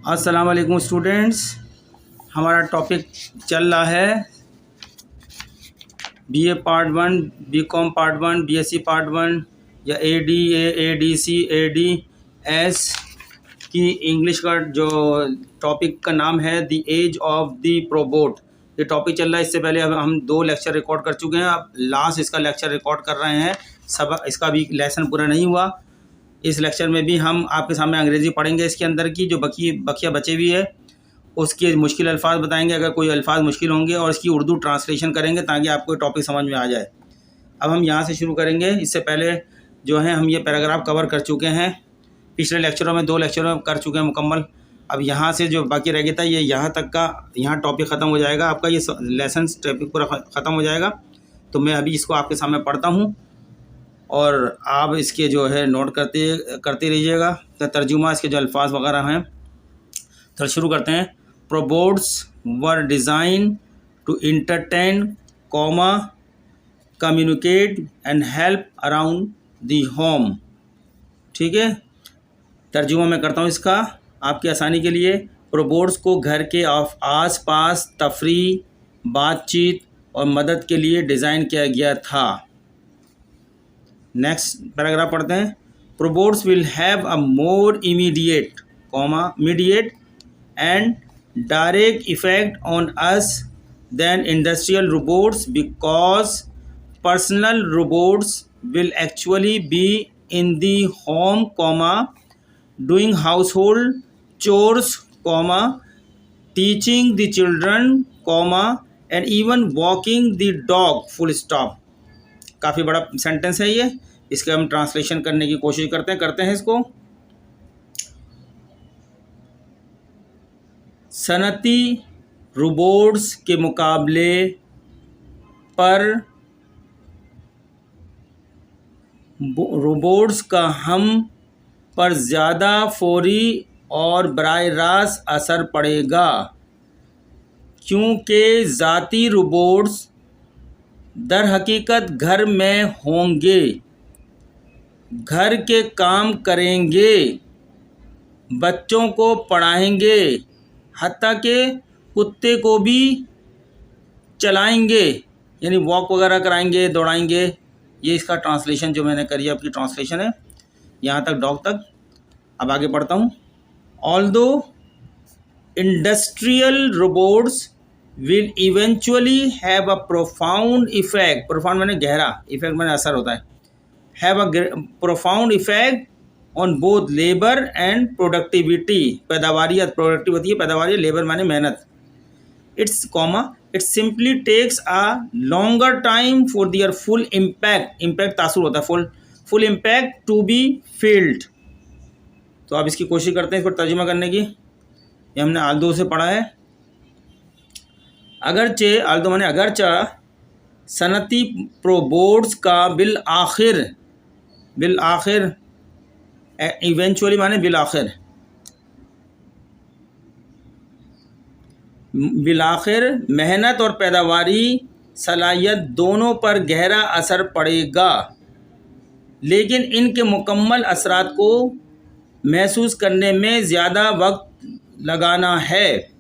अस्सलाम वालेकुम स्टूडेंट्स। हमारा टॉपिक चल रहा है BA part 1, B Com part 1, B Sc part 1 या एडीए, एडीसी, एडीएस की इंग्लिश का जो टॉपिक का नाम है the age of the robot. ये टॉपिक चल रहा है। इससे पहले अब हम 2 लेक्चर रिकॉर्ड कर चुके हैं। अब लास्ट इसका लेक्चर रिकॉर्ड कर रहे हैं। सब इसका भी लेसन पूरा नहीं हुआ। इस लेक्चर में भी हम आपके सामने अंग्रेज़ी पढ़ेंगे। इसके अंदर की जो बकिया बचे हुई है उसके मुश्किल अल्फाज बताएंगे अगर कोई अल्फाज मुश्किल होंगे, और इसकी उर्दू ट्रांसलेशन करेंगे ताकि आपको टॉपिक समझ में आ जाए। अब हम यहाँ से शुरू करेंगे। इससे पहले जो है हम ये पैराग्राफ कवर कर चुके हैं। पिछले लेक्चरों में 2 लेक्चरों में कर चुके हैं मुकम्मल। अब यहाँ से जो बाकी रह गया था ये यहाँ तक का, यहाँ टॉपिक ख़त्म हो जाएगा आपका। ये लेसन टॉपिक पूरा ख़त्म हो जाएगा। तो मैं अभी इसको आपके सामने पढ़ता हूँ और आप इसके जो है नोट करते रहिएगा। तो तर्जुमा इसके जो अल्फाज वगैरह हैं। तो शुरू करते हैं। Probots are design to entertain, communicate and help around the home. ठीक है, तर्जुमा मैं करता हूँ इसका आपकी आसानी के लिए। प्रोबोट्स को घर के आस पास तफरीह, बातचीत और मदद के लिए डिज़ाइन किया गया था। नेक्स्ट पैराग्राफ पढ़ते हैं। Probots will have a more immediate and direct effect on us than industrial robots because personal robots will actually be in the home, doing household chores, teaching the children, and even walking the dog, full stop. काफ़ी बड़ा sentence है ये। इसके हम translation करने की कोशिश करते हैं इसको। सनती रोबोट्स के मुकाबले पर रोबोट्स का हम पर ज़्यादा फौरी और बराह रास्त असर पड़ेगा, क्योंकि ज़ाती रोबोट्स दर हकीकत घर में होंगे, घर के काम करेंगे, बच्चों को पढ़ाएंगे, हत्ता के कुत्ते को भी चलाएंगे, यानी वॉक वगैरह कराएंगे, दौड़ाएंगे। ये इसका ट्रांसलेशन जो मैंने करी आपकी ट्रांसलेशन है यहाँ तक, डॉग तक। अब आगे पढ़ता हूँ। Although industrial robots will eventually have a profound effect, profound माने गहरा, effect माने असर होता है, have a profound effect on both labor and productivity, पैदावारियत, प्रोडक्टिव होती है पैदावारी, लेबर माने मेहनत। it simply takes a longer time for their full impact तासुर होता है, full impact to be felt। तो अब इसकी कोशिश करते हैं इस पर तर्जुमा करने की। ये हमने आल्दो से पढ़ा है। अगरचे, आल्दो माने अगरचा, सनती प्रोबोट्स का बिल आखिर इवेंचुअली माने बिल आखिर मेहनत और पैदावारी सलाहियत दोनों पर गहरा असर पड़ेगा, लेकिन इनके मुकम्मल असरात को महसूस करने में ज़्यादा वक्त लगाना है।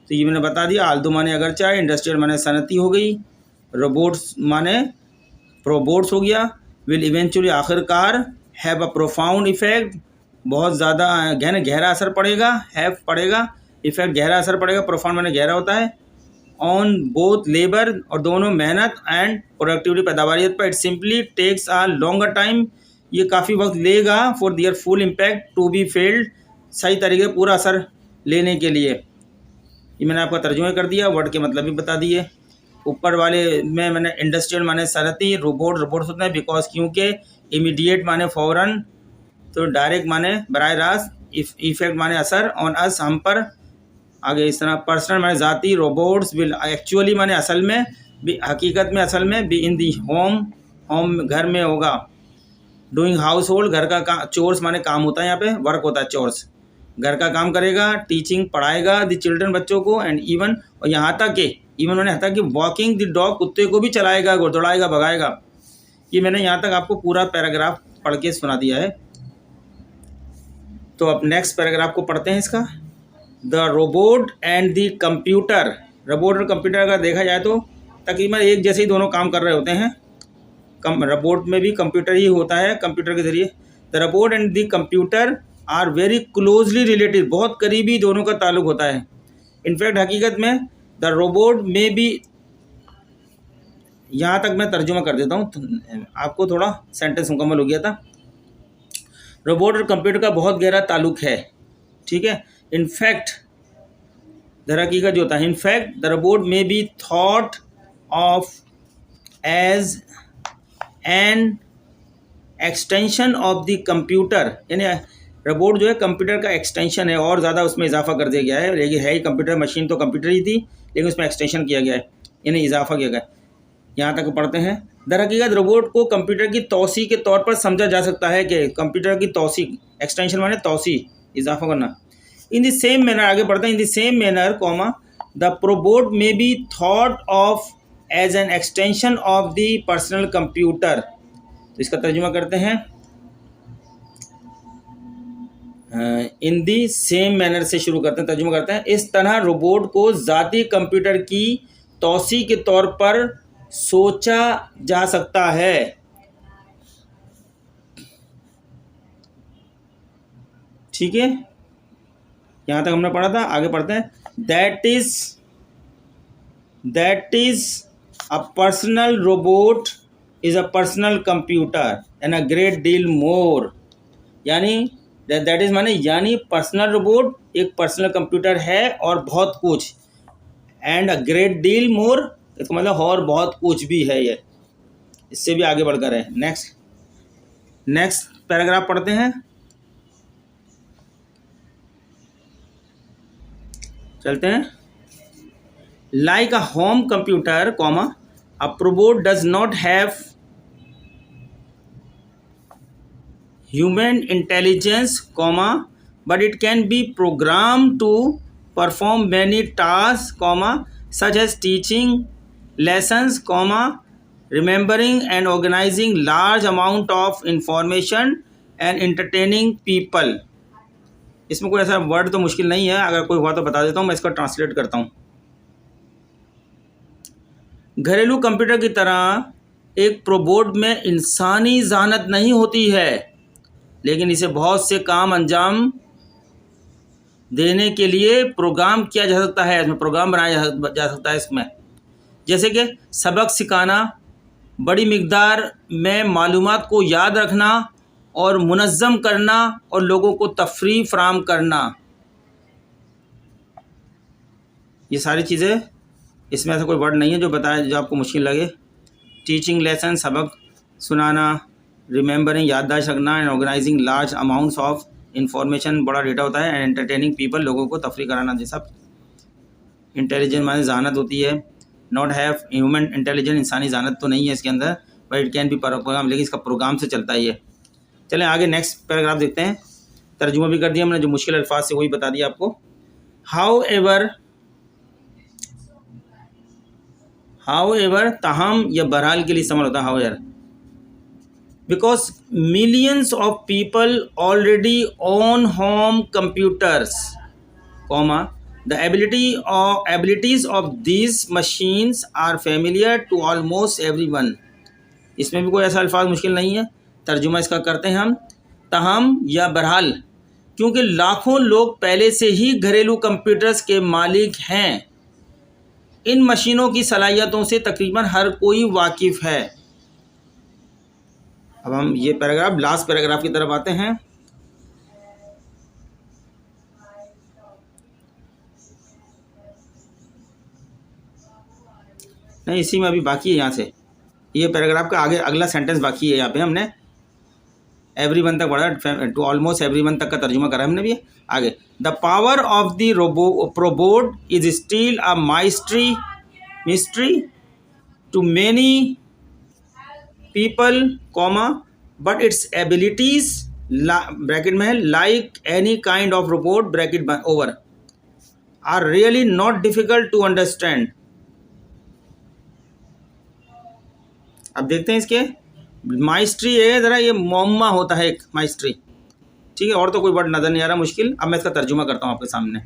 तो ये मैंने बता दिया। आल्दो माने अगर चाहे, इंडस्ट्रियल माने सनती हो गई, रोबोट्स माने प्रोबोट्स हो गया, विल इवेंचुअली आखिरकार, हैव अ प्रोफाउंड इफेक्ट बहुत ज़्यादा गहरा असर पड़ेगा, हैव पड़ेगा, इफेक्ट गहरा असर पड़ेगा, प्रोफाउंड माने गहरा होता है, ऑन बोथ लेबर और दोनों मेहनत, एंड प्रोडक्टिविटी पैदावारियत पर। It simply takes a longer time, ये काफ़ी वक्त लेगा, for their full impact to be felt, सही तरीके पूरा असर लेने के लिए। ये मैंने आपका तर्जुमा कर दिया, वर्ड के मतलब भी बता दिए। ऊपर वाले में मैंने इंडस्ट्रियल माने सनती, रोबोट्स होते हैं बिकॉज क्योंकि, इमीडिएट माने फ़ौरन, तो डायरेक्ट माने बराह रास्त, इफेक्ट माने असर, ऑन अस हम पर। आगे इस तरह पर्सनल माने ज़ाती, रोबोट्स विल एक्चुअली माने असल में, हकीकत में असल में, बी इन दी होम घर में होगा, डूइंग हाउस होल्ड घर का काम, चोर्स माने काम होता है, यहाँ पे वर्क होता है, चोर्स घर का काम करेगा, टीचिंग पढ़ाएगा द चिल्ड्रन बच्चों को, एंड इवन और यहाँ तक कि इवन मैंने यहाँ तक कि वॉकिंग द डॉग कुत्ते को भी चलाएगा, दौड़ाएगा, भगाएगा। ये मैंने यहाँ तक आपको पूरा पैराग्राफ पढ़ के सुना दिया है। तो अब नेक्स्ट पैराग्राफ को पढ़ते हैं इसका। The robot and the computer, robot और कंप्यूटर अगर देखा जाए तो तकरीबन एक जैसे ही दोनों काम कर रहे होते हैं। रोबोट में भी कंप्यूटर ही होता है, कंप्यूटर के ज़रिए। The robot and the computer are very closely related, बहुत करीबी दोनों का ताल्लुक होता है। इनफैक्ट हकीकत में द रोबोट में भी, यहाँ तक मैं तर्जुमा कर देता हूँ, आपको थोड़ा सेंटेंस मुकम्मल हो गया था। रोबोट और कंप्यूटर का बहुत गहरा ताल्लुक है, ठीक है। इनफैक्ट दर हकीकत जो होता है, in fact the robot may be thought of as an extension of the computer, यानी रोबोट जो है कंप्यूटर का एक्सटेंशन है, और ज़्यादा उसमें इजाफा कर दिया गया है। लेकिन है ही कंप्यूटर, मशीन तो कंप्यूटर ही थी, लेकिन उसमें एक्सटेंशन किया गया है, यानी इजाफा किया गया है। यहाँ तक पढ़ते हैं। दर हकीकत रोबोट को कंप्यूटर की तौसी के तौर पर समझा जा सकता है कि कंप्यूटर की तौसी, एक्सटेंशन माने तौसी, इजाफा करना। इन द सेम मैनर, आगे बढ़ते हैं। In the same manner comma the robot may be thought of as an extension of the personal computer. तो इसका तर्जुमा करते हैं, इन दी सेम मैनर से शुरू करते हैं, तर्जुमा करते हैं। इस तरह रोबोट को ज़ाती कंप्यूटर की तौसी के तौर पर सोचा जा सकता है। ठीक है, यहाँ तक हमने पढ़ा था। आगे पढ़ते हैं। That is a personal robot is a personal computer and a great deal more, यानी दैट इज माने यानी पर्सनल रोबोट एक पर्सनल कंप्यूटर है और बहुत कुछ, and a great deal more, इसका मतलब और बहुत कुछ भी है ये, इससे भी आगे बढ़कर है। नेक्स्ट पैराग्राफ पढ़ते हैं, चलते हैं। Like a home computer comma a robot does not have human intelligence comma but it can be program to perform many task comma such as teaching lessons comma remembering and organizing large amount of information and entertaining people। इसमें कोई ऐसा word तो मुश्किल नहीं है, अगर कोई हुआ तो बता देता हूँ, मैं इसका ट्रांसलेट करता हूँ। घरेलू कंप्यूटर की तरह एक रोबोट में इंसानी ज़हानत नहीं होती है, लेकिन इसे बहुत से काम अंजाम देने के लिए प्रोग्राम किया जा सकता है, इसमें प्रोग्राम बनाया जा सकता है इसमें, जैसे कि सबक सिखाना, बड़ी मिकदार में मालूमात को याद रखना और मुनज़्ज़म करना और लोगों को तफरीह फराहम करना। ये सारी चीज़ें, इसमें ऐसा कोई वर्ड नहीं है जो बताए जो आपको मुश्किल लगे। टीचिंग लेसन, सबक सुनाना, रिमेंबरिंग, याददाश्त रखना, and organising large amounts of information, बड़ा डेटा होता है, एंड एंटरटेनिंग पीपल, लोगों को तफरीह कराना। ये सब इंटेलिजेंस माने जहानत होती है। नॉट हैव ह्यूमन इंटेलिजेंस, इंसानी जहानत तो नहीं है इसके अंदर, but it can be program, लेकिन इसका प्रोग्राम से चलता है ये। चलें आगे नेक्स्ट पैराग्राफ देखते हैं। तर्जुमा भी कर दिया हमने, जो मुश्किल अल्फाज से वही बता दिया आपको। हाउ एवर ताहम या बहरहाल के लिए इस्तेमाल होता है how ever, because millions of people already own home computers comma the abilities of these machines are familiar to almost everyone। इसमें भी कोई ऐसा अल्फाज मुश्किल नहीं है, तर्जुमा इसका करते हैं हम। ताहम या बहरहाल, क्योंकि लाखों लोग पहले से ही घरेलू कंप्यूटर्स के मालिक हैं, इन मशीनों की सलाहियतों से तकरीबन हर कोई वाकिफ़ है। अब हम ये पैराग्राफ, लास्ट पैराग्राफ की तरफ आते हैं। नहीं, इसी में अभी बाकी है, यहाँ से ये पैराग्राफ का आगे अगला सेंटेंस बाकी है। यहाँ पे हमने एवरीवन तक पढ़ा, टू ऑलमोस्ट एवरीवन तक का तर्जुमा करा हमने भी। आगे, the power of the robot is still a mystery to many people comma but its abilities bracket में है like any kind of robot bracket over are really not difficult to understand. अब देखते हैं इसके माइस्ट्री है, ज़रा ये मुअम्मा होता है एक माइस्ट्री, ठीक है, और तो कोई वर्ड नज़र नहीं आ रहा मुश्किल। अब मैं इसका तर्जुमा करता हूँ आपके सामने।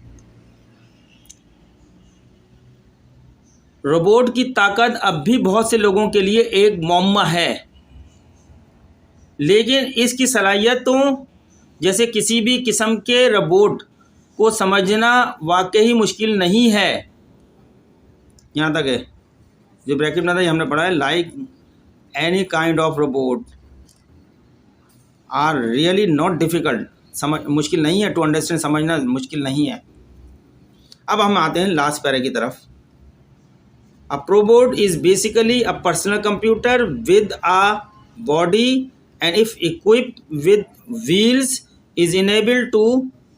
रोबोट की ताकत अब भी बहुत से लोगों के लिए एक मुअम्मा है, लेकिन इसकी सलाहियतों जैसे किसी भी किस्म के रोबोट को समझना वाकई मुश्किल नहीं है। यहाँ तक है जो ब्रैकेट में था, ये हमने पढ़ा है, like any kind of robot are really not difficult, समझ मुश्किल नहीं है, टू अंडरस्टैंड समझना मुश्किल नहीं है। अब हम आते हैं लास्ट पैरा की तरफ। A probot is basically a personal computer with a body and if equipped with wheels is enable to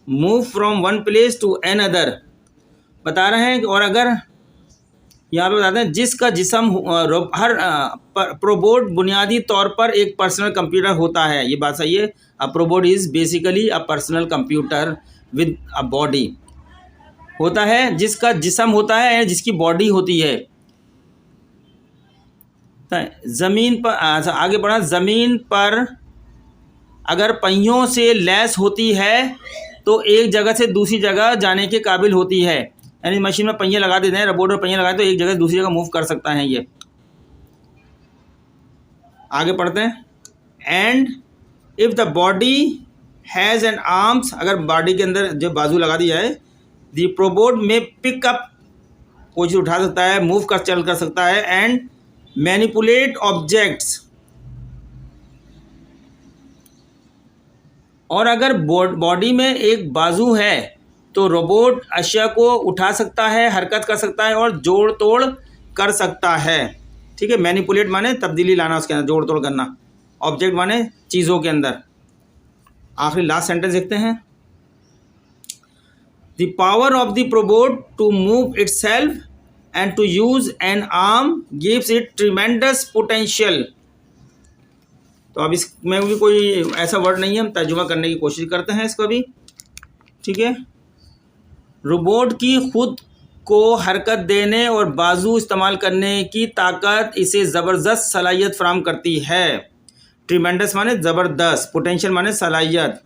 move from one place to another. बता रहे हैं और अगर यहाँ पे बताते हैं जिसका जिसम हर प्रोबोट बुनियादी तौर पर एक पर्सनल कंप्यूटर होता है। ये बात सही है। A probot is basically a personal computer with a body होता है, जिसका जिसम होता है, जिसकी बॉडी होती है। ज़मीन पर आगे बढ़ा, ज़मीन पर अगर पहियों से लैस होती है तो एक जगह से दूसरी जगह जाने के काबिल होती है। यानी मशीन में पहिए लगा देते हैं, रोबोट में पहिए लगाए तो एक जगह से दूसरी जगह मूव कर सकता है। ये आगे पढ़ते हैं। And if the body has an arms, अगर बॉडी के अंदर जो बाजू लगा दिया है, द प्रोबोट में पिकअप, कोई चीज़ उठा सकता है, मूव कर चल कर सकता है, एंड मैनिपुलेट ऑब्जेक्ट्स। और अगर बॉडी में एक बाजू है तो रोबोट अशिया को उठा सकता है, हरकत कर सकता है और जोड़ तोड़ कर सकता है। ठीक है, मैनिपुलेट माने तब्दीली लाना, उसके अंदर जोड़ तोड़ करना, ऑब्जेक्ट माने चीज़ों के अंदर। आखिरी लास्ट सेंटेंस देखते हैं। The power of the probot to move itself and to use an arm gives it tremendous potential. तो अब इसमें भी कोई ऐसा वर्ड नहीं है, हम तर्जुमा करने की कोशिश करते हैं इसको भी। ठीक है, रोबोट की खुद को हरकत देने और बाजू इस्तेमाल करने की ताकत इसे ज़बरदस्त सलाहियत फराहम करती है। ट्रिमेंडस माने ज़बरदस्त, पोटेंशियल माने सलाहियत।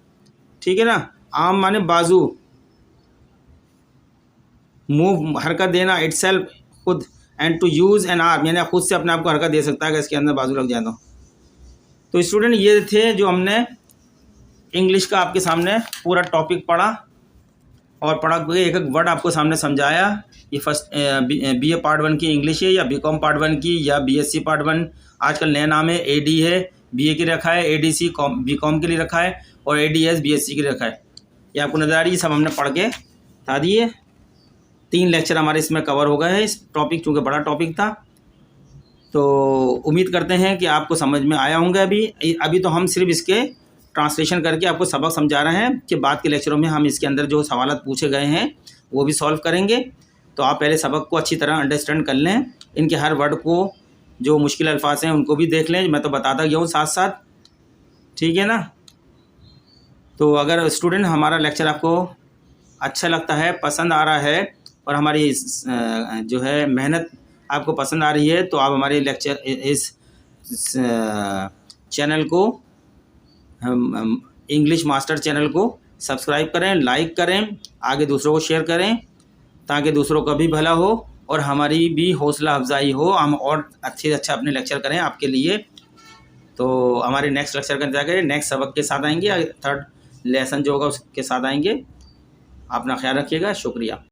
ठीक है ना, आर्म माने बाजू, मूव हरकत देना, इटसेल्फ खुद, and to use an arm यानी खुद से अपने आप को हरकत दे सकता है अगर इसके अंदर बाजू लग जाए तो स्टूडेंट ये थे जो हमने इंग्लिश का आपके सामने पूरा टॉपिक पढ़ा और पढ़ा के एक एक वर्ड आपको सामने समझाया। ये फर्स्ट बीए पार्ट 1 की इंग्लिश है, या बीकॉम पार्ट 1 की, या बीएससी पार्ट 1, आजकल नया नाम है, एडी है, बीए के रखा है, एडीसी बीकॉम के लिए रखा है, और एडीएस बीएससी के लिए रखा है। ये आपको नज़र आ रही है, सब हमने पढ़ के बता दिए। 3 लेक्चर हमारे इसमें कवर हो गए हैं इस टॉपिक, चूँकि बड़ा टॉपिक था। तो उम्मीद करते हैं कि आपको समझ में आया होंगे। अभी तो हम सिर्फ इसके ट्रांसलेशन करके आपको सबक समझा रहे हैं कि बाद के लेक्चरों में हम इसके अंदर जो सवाल पूछे गए हैं वो भी सॉल्व करेंगे। तो आप पहले सबक को अच्छी तरह अंडरस्टैंड कर लें, इनके हर वर्ड को, जो मुश्किल अल्फाज हैं उनको भी देख लें, मैं तो बताता गया हूँ साथ साथ। ठीक है ना, तो अगर स्टूडेंट हमारा लेक्चर आपको अच्छा लगता है, पसंद आ रहा है, और हमारी जो है मेहनत आपको पसंद आ रही है, तो आप हमारे लेक्चर इस चैनल को, हम इंग्लिश मास्टर चैनल को सब्सक्राइब करें, लाइक करें, आगे दूसरों को शेयर करें, ताकि दूसरों का भी भला हो और हमारी भी हौसला अफजाई हो, हम और अच्छे से अच्छा अपने लेक्चर करें आपके लिए। तो हमारे नेक्स्ट लेक्चर का इंतजार करें, नेक्स्ट सबक के साथ आएंगे, 3rd लेसन जो होगा उसके साथ आएंगे। अपना ख्याल रखिएगा, शुक्रिया।